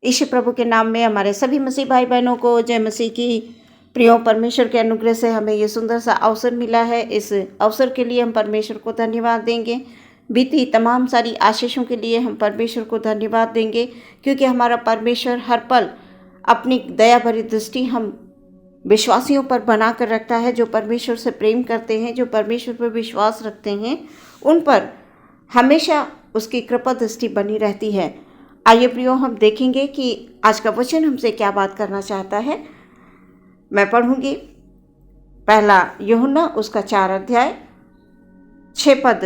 Issue प्रभु के नाम में हमारे सभी मसीह भाई बहनों को जय मसीह की। प्रियो, परमेश्वर के अनुग्रह से हमें ये सुंदर सा अवसर मिला है। इस अवसर के लिए हम परमेश्वर को धन्यवाद देंगे। बीती तमाम सारी आशीषों के लिए हम परमेश्वर को धन्यवाद देंगे, क्योंकि हमारा परमेश्वर हर पल अपनी दया भरी दृष्टि हम विश्वासियों पर बना कर रखता है। जो परमेश्वर से प्रेम करते हैं, जो परमेश्वर पर विश्वास रखते हैं, उन पर हमेशा उसकी कृपा दृष्टि बनी रहती है। आइए प्रियो, हम देखेंगे कि आज का वचन हमसे क्या बात करना चाहता है। मैं पढ़ूंगी पहला यूहन्ना उसका 4 अध्याय 6 पद।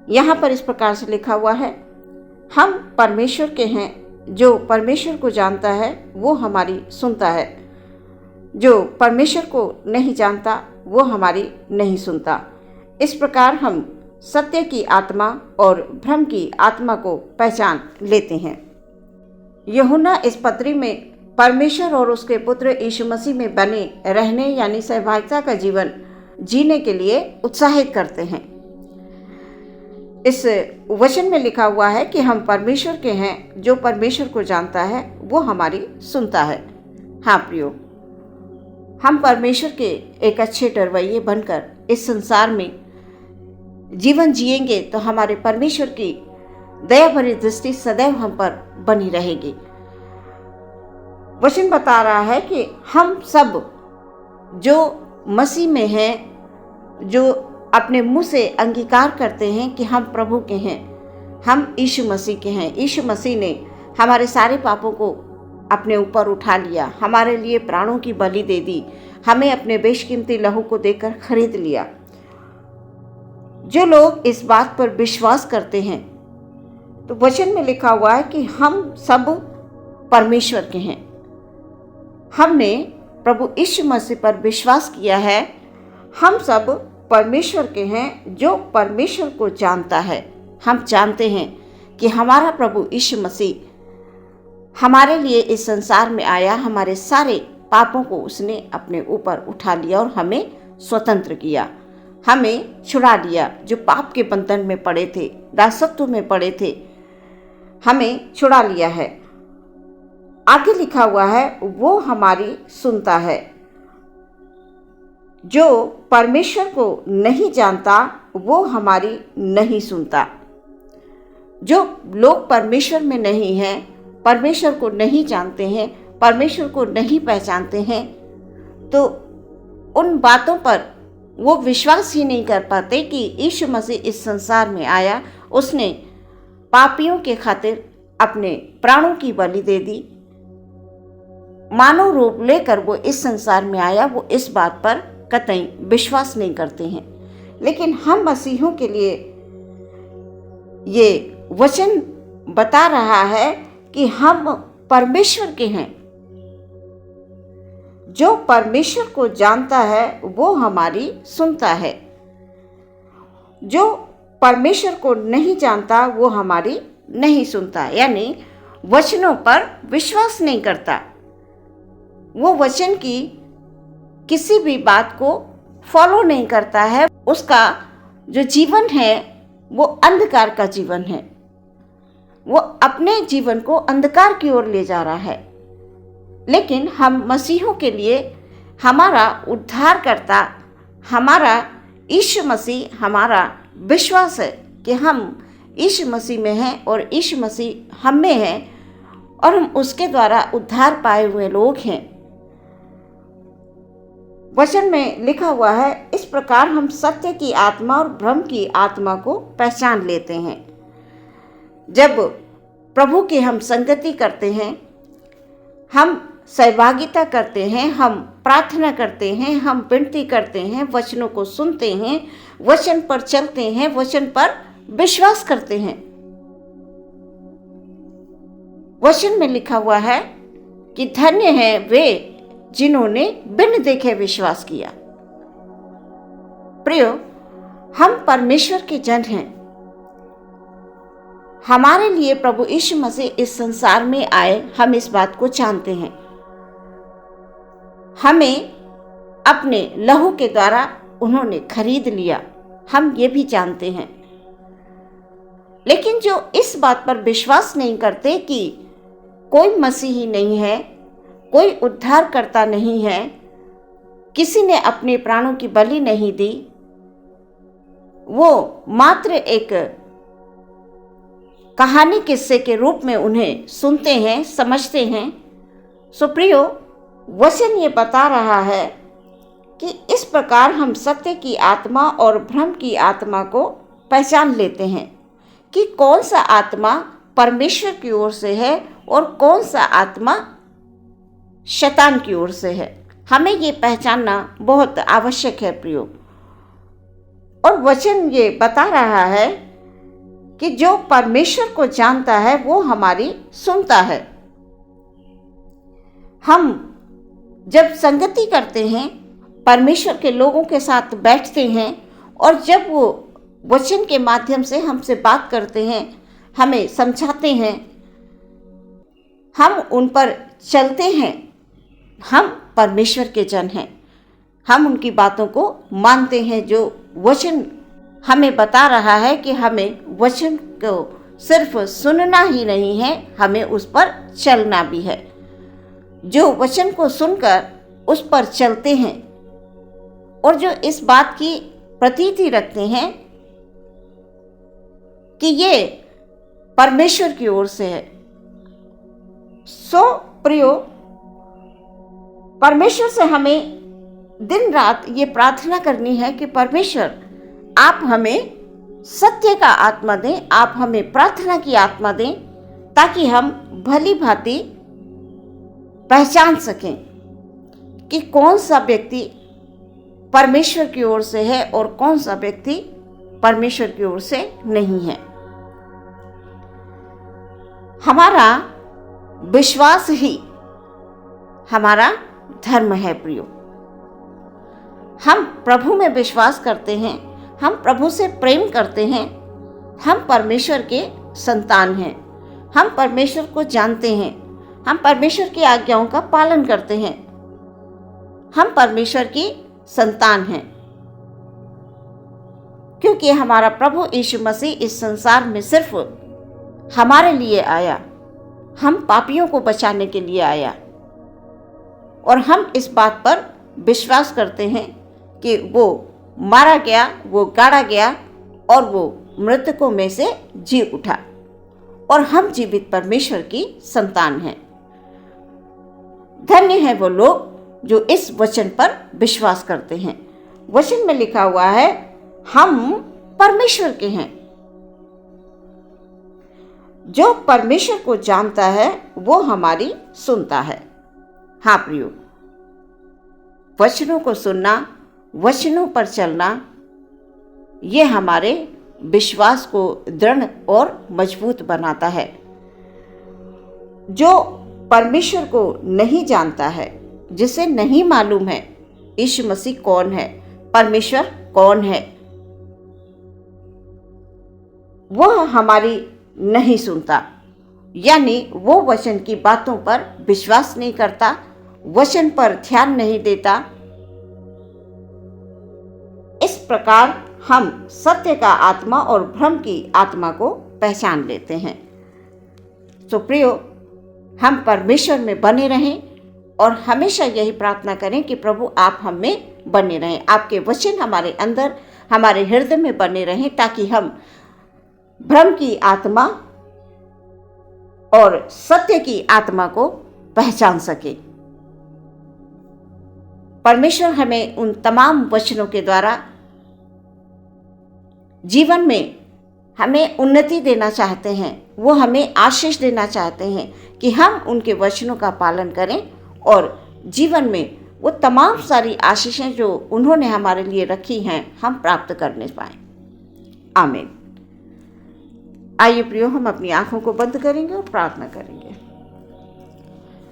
यहाँ पर इस प्रकार से लिखा हुआ है, हम परमेश्वर के हैं, जो परमेश्वर को जानता है वो हमारी सुनता है, जो परमेश्वर को नहीं जानता वो हमारी नहीं सुनता। इस प्रकार हम सत्य की आत्मा और भ्रम की आत्मा को पहचान लेते हैं। यूहन्ना इस पत्री में परमेश्वर और उसके पुत्र यीशु मसीह में बने रहने यानी सहभागिता का जीवन जीने के लिए उत्साहित करते हैं। इस वचन में लिखा हुआ है कि हम परमेश्वर के हैं, जो परमेश्वर को जानता है वो हमारी सुनता है। हाँ प्रियो, हम परमेश्वर के एक अच्छे डरवैये बनकर इस संसार में जीवन जिएंगे तो हमारे परमेश्वर की दया भरी दृष्टि सदैव हम पर बनी रहेगी। वचन बता रहा है कि हम सब जो मसीह में हैं, जो अपने मुंह से अंगीकार करते हैं कि हम प्रभु के हैं, हम यीशु मसीह के हैं। यीशु मसीह ने हमारे सारे पापों को अपने ऊपर उठा लिया, हमारे लिए प्राणों की बलि दे दी, हमें अपने बेशकीमती लहू को देकर खरीद लिया। जो लोग इस बात पर विश्वास करते हैं, तो वचन में लिखा हुआ है कि हम सब परमेश्वर के हैं। हमने प्रभु यीशु मसीह पर विश्वास किया है। हम सब परमेश्वर के हैं, जो परमेश्वर को जानता है। हम जानते हैं कि हमारा प्रभु यीशु मसीह हमारे लिए इस संसार में आया, हमारे सारे पापों को उसने अपने ऊपर उठा लिया और हमें स्वतंत्र किया, हमें छुड़ा लिया। जो पाप के बंधन में पड़े थे, दासत्व में पड़े थे, हमें छुड़ा लिया है। आगे लिखा हुआ है, वो हमारी सुनता है। जो परमेश्वर को नहीं जानता वो हमारी नहीं सुनता। जो लोग परमेश्वर में नहीं हैं, परमेश्वर को नहीं जानते हैं, परमेश्वर को नहीं पहचानते हैं, तो उन बातों पर वो विश्वास ही नहीं कर पाते कि यीशु मसीह इस संसार में आया, उसने पापियों के खातिर अपने प्राणों की बलि दे दी, मानव रूप लेकर वो इस संसार में आया। वो इस बात पर कतई विश्वास नहीं करते हैं। लेकिन हम मसीहों के लिए ये वचन बता रहा है कि हम परमेश्वर के हैं। जो परमेश्वर को जानता है वो हमारी सुनता है। जो परमेश्वर को नहीं जानता वो हमारी नहीं सुनता, यानी वचनों पर विश्वास नहीं करता। वो वचन की किसी भी बात को फॉलो नहीं करता है। उसका जो जीवन है वो अंधकार का जीवन है। वो अपने जीवन को अंधकार की ओर ले जा रहा है। लेकिन हम मसीहों के लिए हमारा उद्धारकर्ता, हमारा यीशु मसीह, हमारा विश्वास है कि हम यीशु मसीह में हैं और यीशु मसीह हम में है और हम उसके द्वारा उद्धार पाए हुए लोग हैं। वचन में लिखा हुआ है, इस प्रकार हम सत्य की आत्मा और भ्रम की आत्मा को पहचान लेते हैं। जब प्रभु की हम संगति करते हैं, हम सहभागिता करते हैं, हम प्रार्थना करते हैं, हम विनती करते हैं, वचनों को सुनते हैं, वचन पर चलते हैं, वचन पर विश्वास करते हैं। वचन में लिखा हुआ है कि धन्य है वे जिन्होंने बिन देखे विश्वास किया। प्रियो, हम परमेश्वर के जन हैं। हमारे लिए प्रभु यीशु मसीह इस संसार में आए, हम इस बात को जानते हैं। हमें अपने लहू के द्वारा उन्होंने खरीद लिया, हम ये भी जानते हैं। लेकिन जो इस बात पर विश्वास नहीं करते कि कोई मसीही नहीं है, कोई उद्धारकर्ता नहीं है, किसी ने अपने प्राणों की बलि नहीं दी। वो मात्र एक कहानी किस्से के रूप में उन्हें सुनते हैं, समझते हैं। सो प्रियो, वचन ये बता रहा है कि इस प्रकार हम सत्य की आत्मा और भ्रम की आत्मा को पहचान लेते हैं कि कौन सा आत्मा परमेश्वर की ओर से है और कौन सा आत्मा शैतान की ओर से है। हमें ये पहचानना बहुत आवश्यक है प्रियो। और वचन ये बता रहा है कि जो परमेश्वर को जानता है वो हमारी सुनता है। हम जब संगति करते हैं, परमेश्वर के लोगों के साथ बैठते हैं और जब वो वचन के माध्यम से हमसे बात करते हैं, हमें समझाते हैं, हम उन पर चलते हैं, हम परमेश्वर के जन हैं। हम उनकी बातों को मानते हैं। जो वचन हमें बता रहा है कि हमें वचन को सिर्फ सुनना ही नहीं है, हमें उस पर चलना भी है। जो वचन को सुनकर उस पर चलते हैं और जो इस बात की प्रतीति रखते हैं कि ये परमेश्वर की ओर से है। सो प्रियो, परमेश्वर से हमें दिन रात ये प्रार्थना करनी है कि परमेश्वर आप हमें सत्य का आत्मा दें, आप हमें प्रार्थना की आत्मा दें, ताकि हम भली भांति पहचान सकें कि कौन सा व्यक्ति परमेश्वर की ओर से है और कौन सा व्यक्ति परमेश्वर की ओर से नहीं है। हमारा विश्वास ही हमारा धर्म है प्रियो। हम प्रभु में विश्वास करते हैं, हम प्रभु से प्रेम करते हैं, हम परमेश्वर के संतान हैं, हम परमेश्वर को जानते हैं, हम परमेश्वर की आज्ञाओं का पालन करते हैं, हम परमेश्वर की संतान हैं। क्योंकि हमारा प्रभु यीशु मसीह इस संसार में सिर्फ हमारे लिए आया, हम पापियों को बचाने के लिए आया। और हम इस बात पर विश्वास करते हैं कि वो मारा गया, वो गाड़ा गया और वो मृतकों में से जी उठा और हम जीवित परमेश्वर की संतान हैं। धन्य है वो लोग जो इस वचन पर विश्वास करते हैं। वचन में लिखा हुआ है, हम परमेश्वर के हैं। जो परमेश्वर को जानता है वो हमारी सुनता है। हाँ प्रियो, वचनों को सुनना, वचनों पर चलना, ये हमारे विश्वास को दृढ़ और मजबूत बनाता है। जो परमेश्वर को नहीं जानता है, जिसे नहीं मालूम है यीशु मसीह कौन है, परमेश्वर कौन है, वह हमारी नहीं सुनता, यानी वो वचन की बातों पर विश्वास नहीं करता, वचन पर ध्यान नहीं देता। इस प्रकार हम सत्य का आत्मा और भ्रम की आत्मा को पहचान लेते हैं। तो प्रियो, हम परमेश्वर में बने रहें और हमेशा यही प्रार्थना करें कि प्रभु आप हम में बने रहें, आपके वचन हमारे अंदर, हमारे हृदय में बने रहें, ताकि हम भ्रम की आत्मा और सत्य की आत्मा को पहचान सके। परमेश्वर हमें उन तमाम वचनों के द्वारा जीवन में हमें उन्नति देना चाहते हैं। वो हमें आशीष देना चाहते हैं कि हम उनके वचनों का पालन करें और जीवन में वो तमाम सारी आशीषें जो उन्होंने हमारे लिए रखी हैं, हम प्राप्त करने पाएं। आमीन। आइए प्रियो, हम अपनी आंखों को बंद करेंगे और प्रार्थना करेंगे।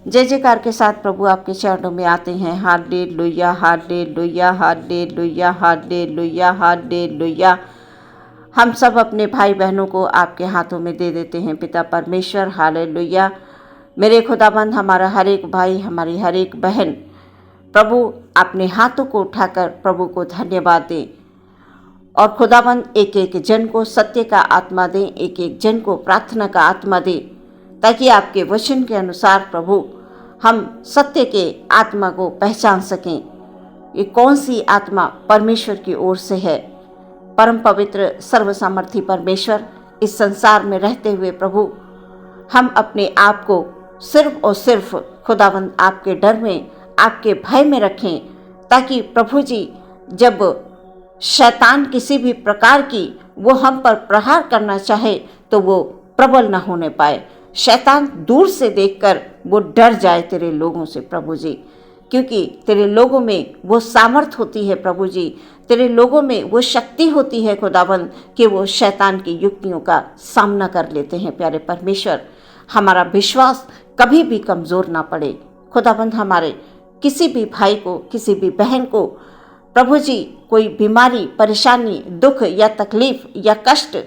जय जयकार के साथ प्रभु आपके चरणों में आते हैं। Hallelujah, hallelujah, hallelujah, hallelujah, hallelujah. हम सब अपने भाई बहनों को आपके हाथों में दे देते हैं पिता परमेश्वर। हालेलुया। मेरे खुदाबंद, हमारा हर एक भाई, हमारी हर एक बहन, प्रभु अपने हाथों को उठाकर प्रभु को धन्यवाद दें। और खुदाबंद एक एक जन को सत्य का आत्मा दें, एक एक जन को प्रार्थना का आत्मा दें, ताकि आपके वचन के अनुसार प्रभु हम सत्य के आत्मा को पहचान सकें। ये कौन सी आत्मा परमेश्वर की ओर से है। परम पवित्र सर्वसामर्थी परमेश्वर, इस संसार में रहते हुए प्रभु हम अपने आप को सिर्फ और सिर्फ खुदावंद आपके डर में, आपके भय में रखें, ताकि प्रभु जी जब शैतान किसी भी प्रकार की वो हम पर प्रहार करना चाहे तो वो प्रबल न होने पाए। शैतान दूर से देखकर वो डर जाए तेरे लोगों से प्रभु जी, क्योंकि तेरे लोगों में वो सामर्थ होती है प्रभु जी, तेरे लोगों में वो शक्ति होती है खुदाबंद कि वो शैतान की युक्तियों का सामना कर लेते हैं। प्यारे परमेश्वर, हमारा विश्वास कभी भी कमज़ोर ना पड़े खुदाबंद। हमारे किसी भी भाई को, किसी भी बहन को प्रभु जी कोई बीमारी, परेशानी, दुख या तकलीफ या कष्ट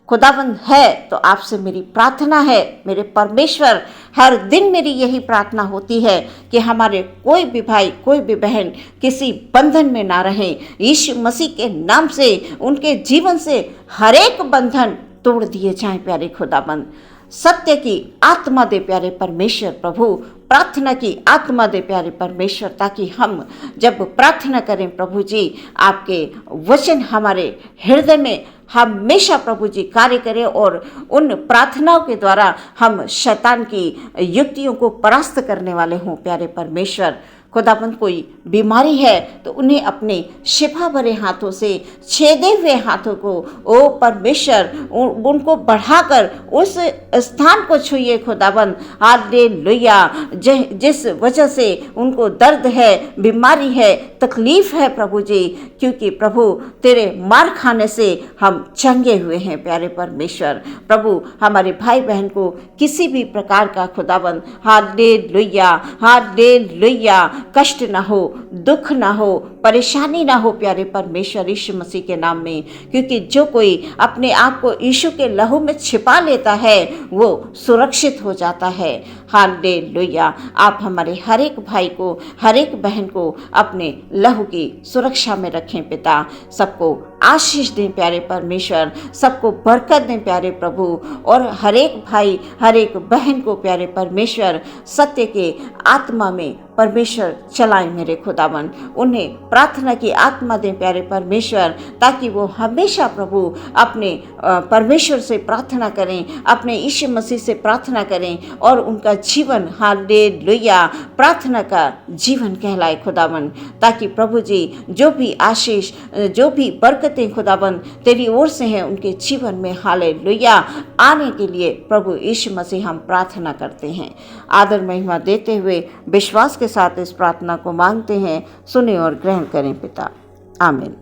खुदाबंद है तो आपसे मेरी प्रार्थना है मेरे परमेश्वर, हर दिन मेरी यही प्रार्थना होती है कि हमारे कोई भी भाई, कोई भी बहन किसी बंधन में ना रहें। यीशु मसीह के नाम से उनके जीवन से हर एक बंधन तोड़ दिए जाएं प्यारे खुदाबंद। सत्य की आत्मा दे प्यारे परमेश्वर प्रभु, प्रार्थना की आत्मा दे प्यारे परमेश्वर, ताकि हम जब प्रार्थना करें प्रभु जी आपके वचन हमारे हृदय में हमेशा प्रभु जी कार्य करें और उन प्रार्थनाओं के द्वारा हम शैतान की युक्तियों को परास्त करने वाले हों प्यारे परमेश्वर। खुदाबंद कोई बीमारी है तो उन्हें अपने शिफा भरे हाथों से, छेदे हुए हाथों को ओ परमेश्वर उनको बढ़ाकर उस स्थान को छुइए खुदाबंद। हालेलुया। जिस वजह से उनको दर्द है, बीमारी है, तकलीफ है प्रभु जी, क्योंकि प्रभु तेरे मार खाने से हम चंगे हुए हैं प्यारे परमेश्वर। प्रभु हमारे भाई बहन को किसी भी प्रकार का खुदाबंद हालेलुया, हालेलुया, कष्ट ना हो, दुख ना हो, परेशानी ना हो प्यारे परमेश्वर यीशु मसीह के नाम में, क्योंकि जो कोई अपने आप को यीशु के लहू में छिपा लेता है वो सुरक्षित हो जाता है। हालेलुया। आप हमारे हर एक भाई को, हर एक बहन को अपने लहू की सुरक्षा में रखें पिता। सबको आशीष दें प्यारे परमेश्वर, सबको बरकत दें प्यारे प्रभु, और हर एक भाई, हर एक बहन को प्यारे परमेश्वर सत्य के आत्मा में परमेश्वर चलाएं मेरे खुदावन। उन्हें प्रार्थना की आत्मा दें प्यारे परमेश्वर, ताकि वो हमेशा प्रभु अपने परमेश्वर से प्रार्थना करें, अपने यीशु मसीह से प्रार्थना करें और उनका जीवन हालेलुया प्रार्थना का जीवन कहलाए खुदावन। ताकि प्रभु जी जो भी आशीष, जो भी बरकतें खुदावन तेरी ओर से हैं उनके जीवन में हालेलुया आने के लिए प्रभु यीशु मसीह हम प्रार्थना करते हैं। आदर महिमा देते हुए विश्वास के साथ इस प्रार्थना को मांगते हैं। सुने और ग्रहण करें पिता। आमीन।